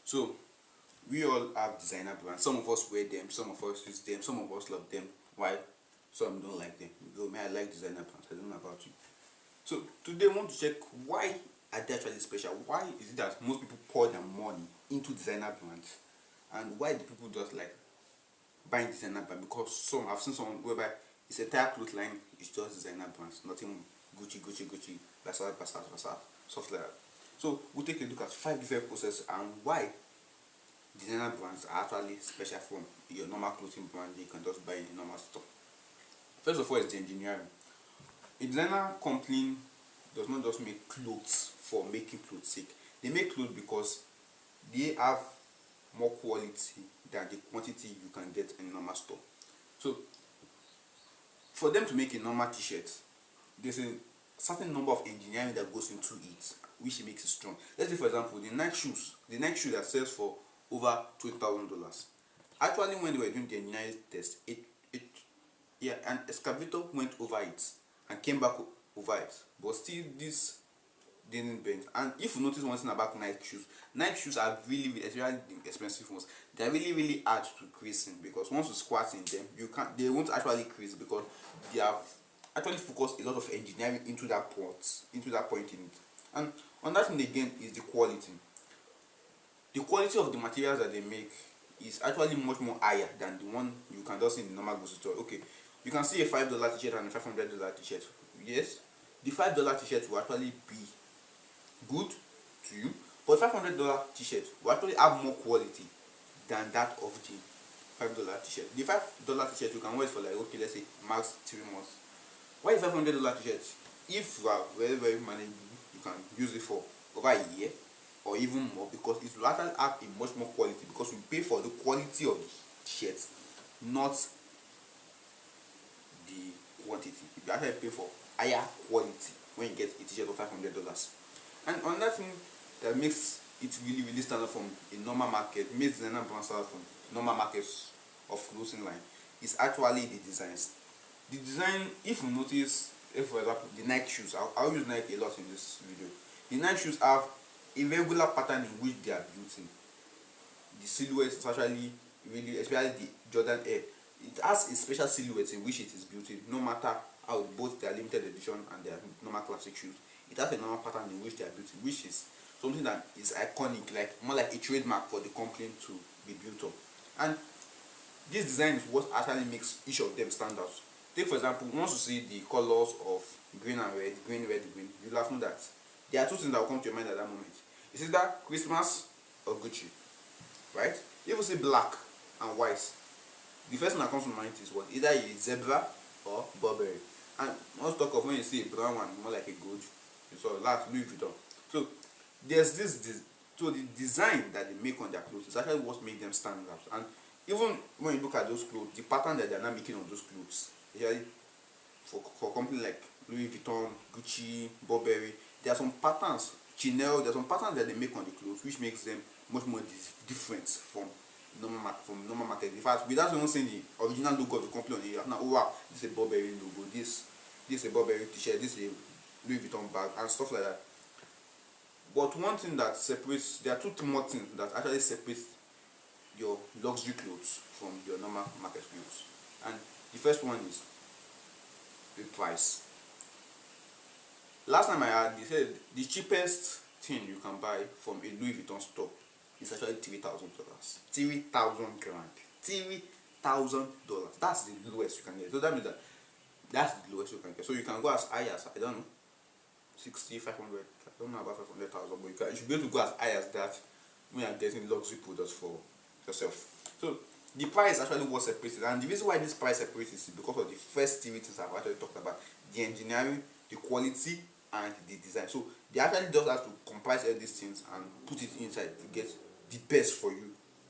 So we all have designer brands. Some of us wear them, some of us use them, some of us love them. Why? Some don't like them. Though me, I like designer brands. I don't know about you. So today we want to check why are they actually special? Why is it that most people pour their money into designer brands? And why do people just like buying designer brands? Because some I've seen someone whereby it's a entire cloth line is just designer brands, nothing Gucci, Versace, stuff like that. So we'll take a look at 5 different processes and why designer brands are actually special from your normal clothing brand you can just buy in a normal store. First of all is the engineering. A designer company does not just make clothes for making clothes sake. They make clothes because they have more quality than the quantity you can get in a normal store. So for them to make a normal t-shirt, there's a certain number of engineering that goes into it, which makes it strong. Let's say for example the Nike shoe that sells for over $20,000. Actually, when they were doing the engineering test, an excavator went over it and came back over it, but still this didn't bend. And if you notice one thing about Nike shoes are really, especially the expensive ones, they are really hard to crease in, because once you squat in them, they won't actually crease because they have actually focused a lot of engineering into that point in it. And on that thing again is the quality. The quality of the materials that they make is actually much more higher than the one you can just see in the normal grocery store. Okay, you can see a $5 t-shirt and a $500 t-shirt. Yes, the $5 t-shirt will actually be good to you, but $500 t-shirt will actually have more quality than that of the $5 t-shirt. The $5 t-shirt you can wear for like, okay, let's say max 3 months. Why $500 t-shirt? If you are very manageable, you can use it for over a year or even more, because it will actually have a much more quality, because you pay for the quality of the t-shirt, not the quantity. You actually pay for higher quality when you get a t-shirt of $500. And another thing that makes it really stand out from a normal market, makes designer brand stand out from normal markets of clothing line, is actually the designs. The design, if you notice, if for example the Nike shoes, I'll use Nike a lot in this video. The Nike shoes have a regular pattern in which they are built in. The silhouette is actually really, especially the Jordan Air, it has a special silhouette in which it is built in. No matter how both their limited edition and their normal classic shoes, it has a normal pattern in which they are built in, which is something that is iconic, like more like a trademark for the company to be built up. And this design is what actually makes each of them stand out. Take for example, once you see the colors of green and red, green, you'll have known that there are two things that will come to your mind at that moment. It's either Christmas or Gucci, right? If you see black and white, the first thing that comes to mind is what? Either it's zebra or Burberry. And once talk of when you see a brown one, more like a gold, so that's Louis Vuitton. So there's so the design that they make on their clothes is actually what makes them stand out. And even when you look at those clothes, the pattern that they're now making on those clothes, especially for companies like Louis Vuitton, Gucci, Burberry, there are some patterns, Chanel, there are some patterns that they make on the clothes which makes them much more different from normal market. In fact, without even seeing the original logo of the company on it, now, oh wow, this is a Burberry logo, this is a Burberry t-shirt, this is a Louis Vuitton bag, and stuff like that. But one thing that separates, there are two more things that actually separate your luxury clothes from your normal market clothes. And the first one is the price. Last time I had, they said the cheapest thing you can buy from a Louis Vuitton store is actually $3,000. 3,000 grand. $3,000. That's the lowest you can get. So that means that that's the lowest you can get. So you can go as high as, I don't know, 60, 500. I don't know about 500,000, but you should be able to go as high as that when you're getting luxury products for yourself. So the price is actually what separates it, and the reason why this price separates is because of the first three things I've actually talked about: the engineering, the quality, and the design. So they actually just have to comprise all these things and put it inside to get the best for you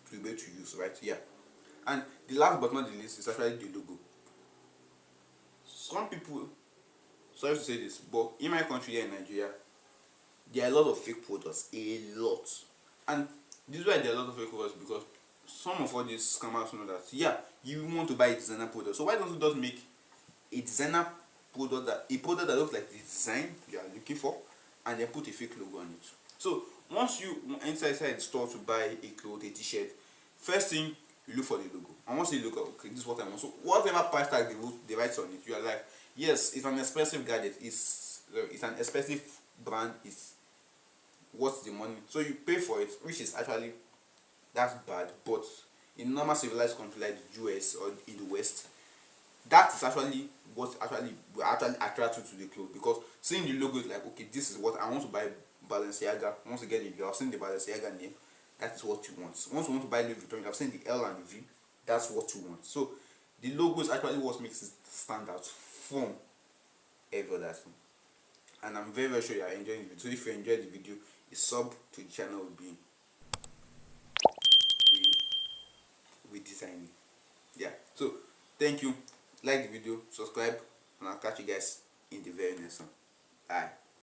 to be able to use, right? Yeah. And the last but not the least is actually the logo. Some people, sorry to say this, but in my country here in Nigeria, there are a lot of fake products, a lot. And this is why there are a lot of fake products, because some of all these scammers know that, yeah, you want to buy a designer product, so why don't you just make a designer product that looks like the design you are looking for, and then put a fake logo on it. So once you enter inside the store to buy a cloth, a t-shirt, first thing you look for the logo. And once you look at, okay, this is what I want. So whatever price tag they write on it, you are like, yes, it's an expensive gadget. It's an expensive brand. It's worth the money. So you pay for it, which is actually that's bad. But in normal civilized country like the US or in the West, that is actually what actually will actually attract you to the clothes, because seeing the logo is like, okay, this is what I want to buy. Balenciaga, once you get it, you have seen the Balenciaga name, that is what you want. Once you want to buy Louis Vuitton, you have seen the L and the V, that's what you want. So the logo is actually what makes it stand out from every other thing. And I'm very sure you are enjoying the video. So if you enjoyed the video, a sub to the channel will be with designing. Yeah, so thank you, like the video, subscribe, and I'll catch you guys in the very next one. Bye.